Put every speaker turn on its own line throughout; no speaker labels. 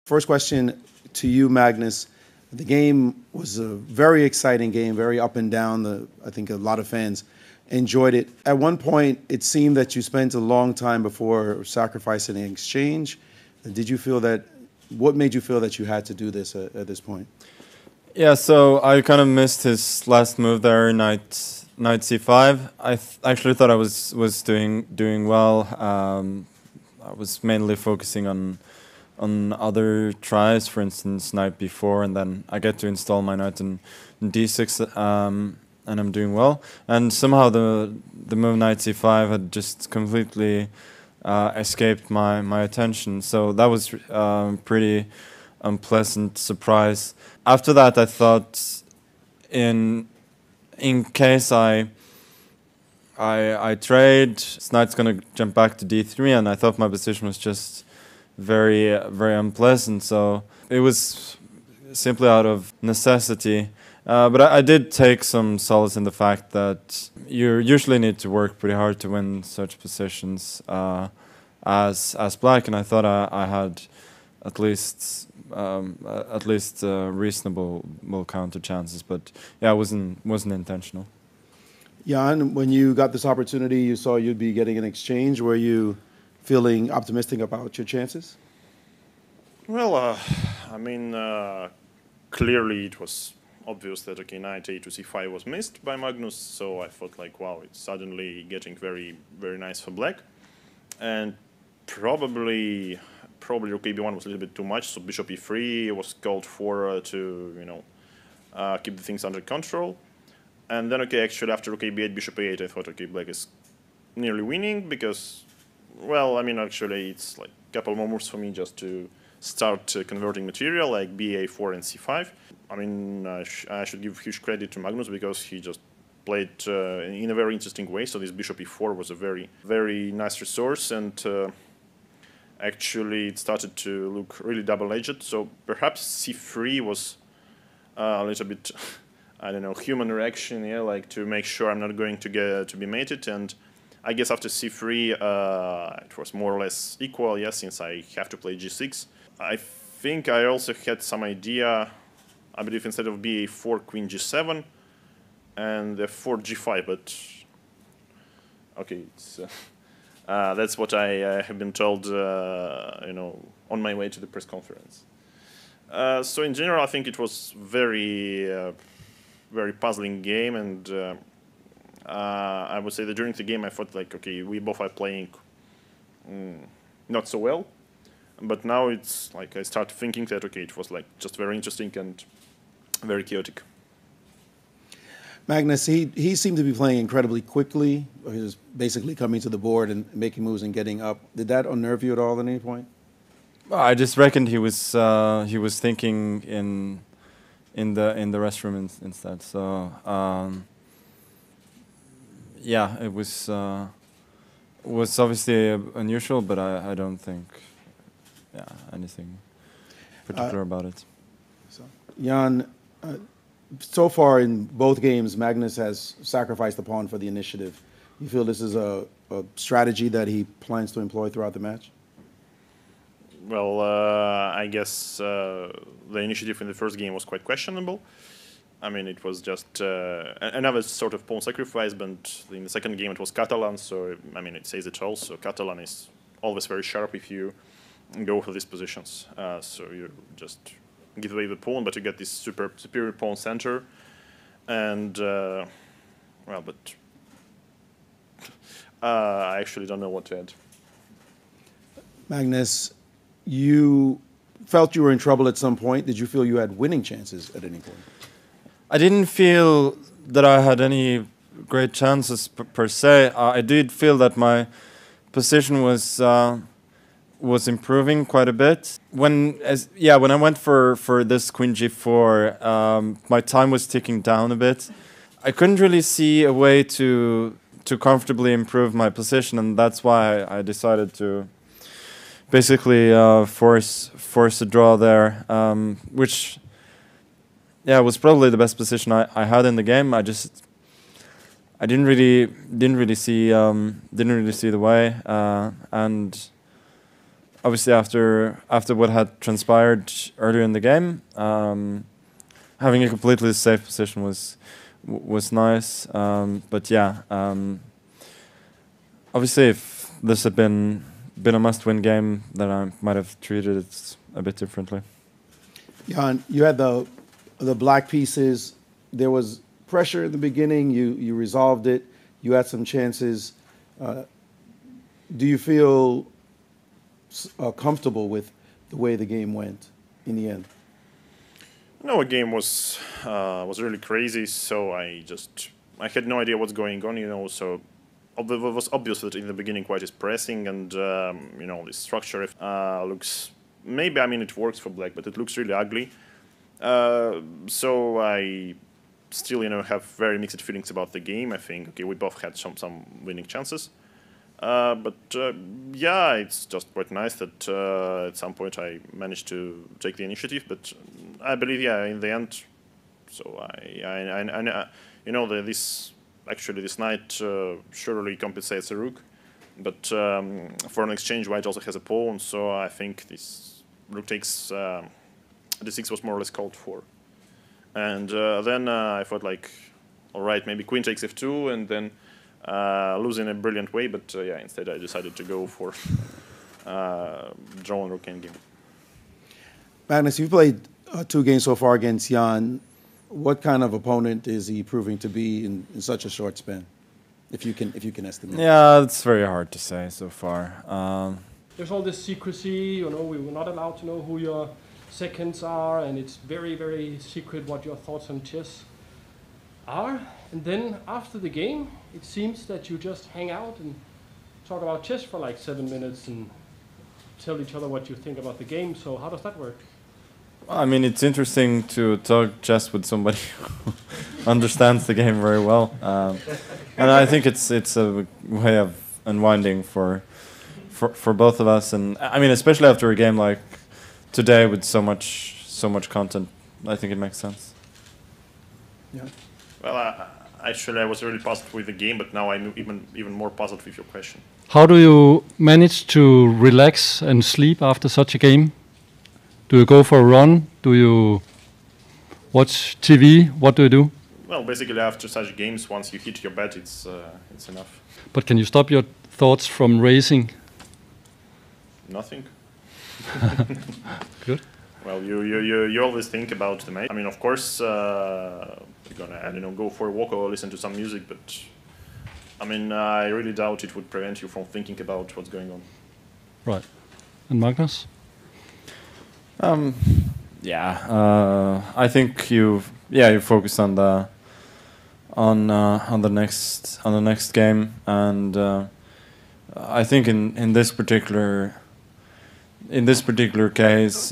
First question to you, Magnus. The game was a very exciting game, very up and down. I think a lot of fans enjoyed it. At one point, it seemed that you spent a long time before sacrificing an exchange. Did you feel that? What made you feel that you had to do this at this point?
Yeah, so I kind of missed his last move there, knight c5. I actually thought I was doing well. I was mainly focusing on other tries, for instance, knight b4, and then I get to install my knight in d6, and I'm doing well. And somehow the move knight c5 had just completely escaped my attention. So that was pretty unpleasant surprise. After that, I thought, in case I trade, knight's gonna jump back to d3, and I thought my position was just very unpleasant. So it was simply out of necessity. But I did take some solace in the fact that you usually need to work pretty hard to win such positions as black, and I thought I had at least reasonable counter chances. But yeah, it wasn't intentional.
Jan, when you got this opportunity, you saw you'd be getting an exchange. Were you feeling optimistic about your chances?
Well, I mean, clearly it was obvious that, okay, knight a to c5 was missed by Magnus, so I thought, like, wow, it's suddenly getting very, very nice for black. And probably rook b1 was a little bit too much, so bishop e3 was called for to, you know, keep the things under control. And then, okay, actually after rook b8, bishop a8, I thought, okay, black is nearly winning because, well, I mean, actually it's like a couple more moves for me just to start converting material, like ba4 and c5. I mean, I should give huge credit to Magnus because he just played in a very interesting way. So this bishop e4 was a very, very nice resource, and actually it started to look really double-edged. So perhaps c3 was a little bit, I don't know, human reaction, yeah, like to make sure I'm not going to be mated. And I guess after c3 it was more or less equal, yeah, since I have to play g6. I think I also had some idea, I believe instead of ba4, queen g7, and f4, g5, but okay, it's, that's what I have been told, you know, on my way to the press conference. So in general, I think it was very puzzling game, and I would say that during the game I thought, like, okay, we both are playing not so well. But now it's like I start thinking that, okay, it was like just very interesting and very chaotic.
Magnus, he seemed to be playing incredibly quickly. He was basically coming to the board and making moves and getting up. Did that unnerve you at all at any point?
Well, I just reckoned he was thinking in the restroom instead. So yeah, it was obviously unusual, but I don't think anything particular about it.
So, Jan, so far in both games, Magnus has sacrificed the pawn for the initiative. You feel this is a strategy that he plans to employ throughout the match?
Well, I guess the initiative in the first game was quite questionable. I mean, it was just another sort of pawn sacrifice, but in the second game it was Catalan, so, I mean, it says it all. So Catalan is always very sharp if you go for these positions. So you just give away the pawn, but you get this superior pawn center. And, well, but I actually don't know what to add.
Magnus, you felt you were in trouble at some point. Did you feel you had winning chances at any point?
I didn't feel that I had any great chances per se. I did feel that my position was improving quite a bit. When I went for this queen g4, my time was ticking down a bit. I couldn't really see a way to comfortably improve my position, and that's why I decided to basically force a draw there, which was probably the best position I had in the game. I didn't really see the way, and obviously after what had transpired earlier in the game, having a completely safe position was nice. But yeah, obviously if this had been a must-win game, then I might have treated it a bit differently.
Jan, you had the black pieces. There was pressure in the beginning. You resolved it. You had some chances. Do you feel comfortable with the way the game went in the end?
No, the game was really crazy. So I had no idea what's going on. So it was obvious that in the beginning White is pressing, and the structure looks, maybe, I mean, it works for Black, but it looks really ugly. So I still have very mixed feelings about the game. I think we both had some winning chances. But yeah, it's just quite nice that at some point I managed to take the initiative. But I believe, yeah, in the end, so this knight surely compensates a rook. But for an exchange, White also has a pawn, so I think this rook takes d6 was more or less called for. And then I thought, like, all right, maybe queen takes f2, and then lose in a brilliant way, but yeah, instead I decided to go for draw on rook endgame.
Magnus, you've played 2 games so far against Jan. What kind of opponent is he proving to be in such a short span, if you can estimate?
Yeah, it's very hard to say so far.
There's all this secrecy, we were not allowed to know who your seconds are, and it's very, very secret what your thoughts on chess are. And then after the game, it seems that you just hang out and talk about chess for like 7 minutes and tell each other what you think about the game. So how does that work?
I mean, it's interesting to talk chess with somebody who understands the game very well, and I think it's a way of unwinding for both of us. And I mean, especially after a game like today with so much content, I think it makes sense.
Yeah.
Well, actually, I was really puzzled with the game, but now I'm even more puzzled with your question.
How do you manage to relax and sleep after such a game? Do you go for a run? Do you watch TV? What do you do?
Well, basically, after such games, once you hit your bed, it's enough.
But can you stop your thoughts from racing?
Nothing.
Good.
Well, you always think about the match. I mean, of course, you're gonna, I don't know, go for a walk or listen to some music, but I mean, I really doubt it would prevent you from thinking about what's going on. Right.
And Magnus?
Yeah, I think you focus on the next game, and I think in this particular case,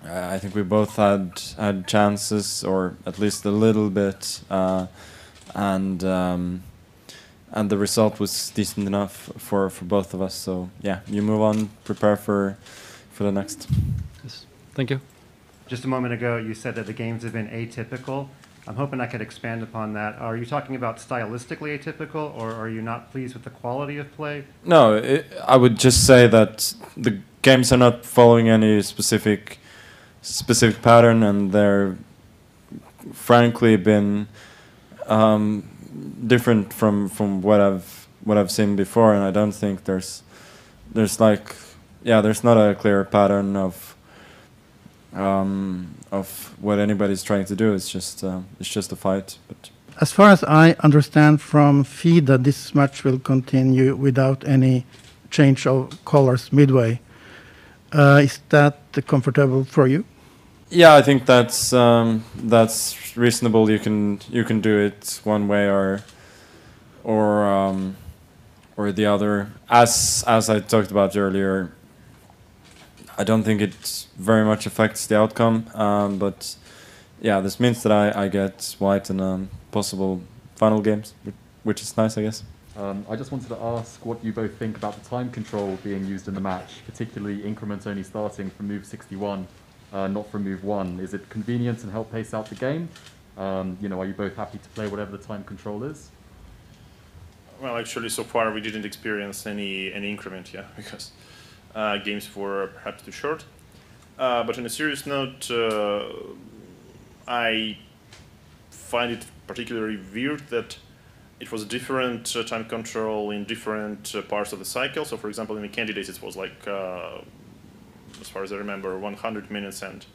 I think we both had chances, or at least a little bit, and the result was decent enough for both of us. So yeah, you move on, prepare for the next.
Yes. Thank you.
Just a moment ago, you said that the games have been atypical. I'm hoping I could expand upon that. Are you talking about stylistically atypical, or are you not pleased with the quality of play?
No, I would just say that the games are not following any specific pattern, and they're frankly been different from what I've seen before, and I don't think there's not a clear pattern of what anybody's trying to do. It's just a fight. But
as far as I understand from FIDE, this match will continue without any change of colors midway. Is that comfortable for you?
yeah, I think that's reasonable. You can do it one way or the other. As I talked about earlier, I don't think it very much affects the outcome. But yeah, this means that I get white in possible final games, which is nice, I guess.
I just wanted to ask what you both think about the time control being used in the match, particularly increments only starting from move 61, not from move 1. Is it convenient and help pace out the game? Are you both happy to play whatever the time control is?
Well, actually, so far we didn't experience any increment, yeah, because games were perhaps too short. But on a serious note, I find it particularly weird that it was different time control in different parts of the cycle. So, for example, in the candidates, it was like, as far as I remember, 100 minutes and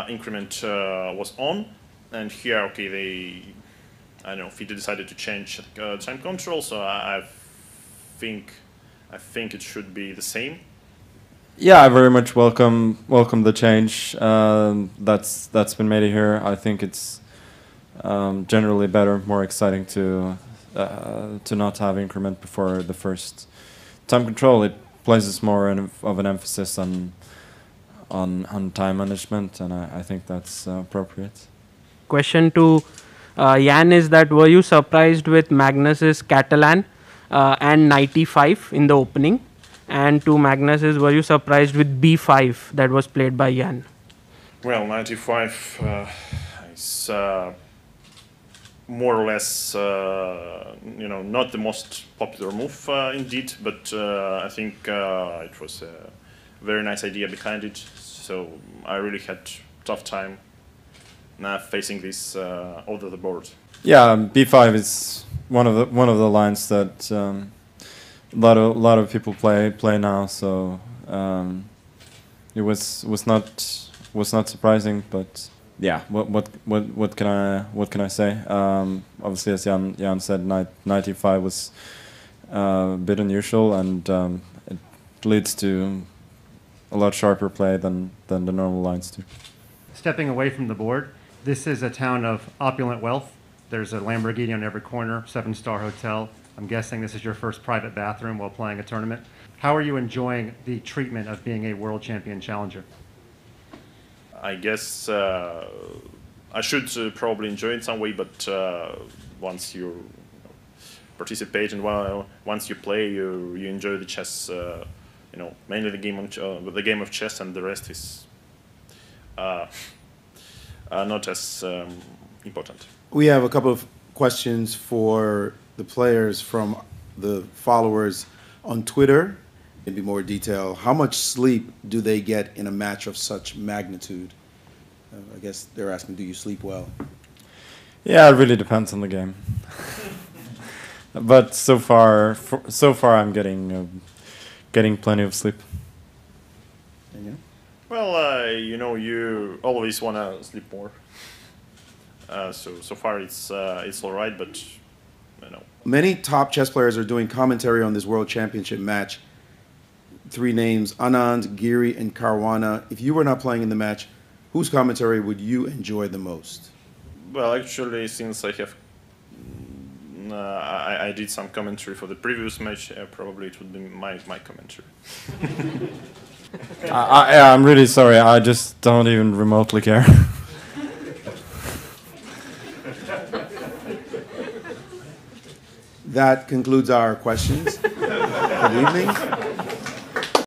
increment was on. And here, okay, I don't know, FIDE decided to change time control. So I think it should be the same.
Yeah, I very much welcome the change that's been made here. I think it's generally better, more exciting to not have increment before the first time control. It places more of an emphasis on time management, and I think that's appropriate.
Question to Jan is that were you surprised with Magnus's Catalan and 95 in the opening? And to Magnus's, were you surprised with B5 that was played by Jan?
Well, 95 is more or less, not the most popular move indeed, but I think it was a very nice idea behind it. So I really had tough time facing this over the board.
Yeah, B5 is one of the lines that a lot of people play now. So it was not surprising, but yeah, what can I say? Obviously, as Jan said, 95 was a bit unusual, and it leads to a lot sharper play than the normal lines do.
Stepping away from the board, this is a town of opulent wealth. There's a Lamborghini on every corner, 7-star hotel. I'm guessing this is your first private bathroom while playing a tournament. How are you enjoying the treatment of being a world champion challenger?
I guess I should probably enjoy it in some way, but once you participate and once you play, you enjoy the chess. Mainly the game of chess, and the rest is not as important.
We have a couple of questions for the players from the followers on Twitter. Maybe more detail. How much sleep do they get in a match of such magnitude? I guess they're asking, do you sleep well?
Yeah, it really depends on the game. But so far I'm getting plenty of sleep.
Well, you always want to sleep more. So far it's all right, but
Many top chess players are doing commentary on this World Championship match. 3 names: Anand, Giri, and Caruana. If you were not playing in the match, whose commentary would you enjoy the most?
Well, actually, since I have, I did some commentary for the previous match. Probably it would be my commentary.
I'm really sorry. I just don't even remotely care.
That concludes our questions for the evening.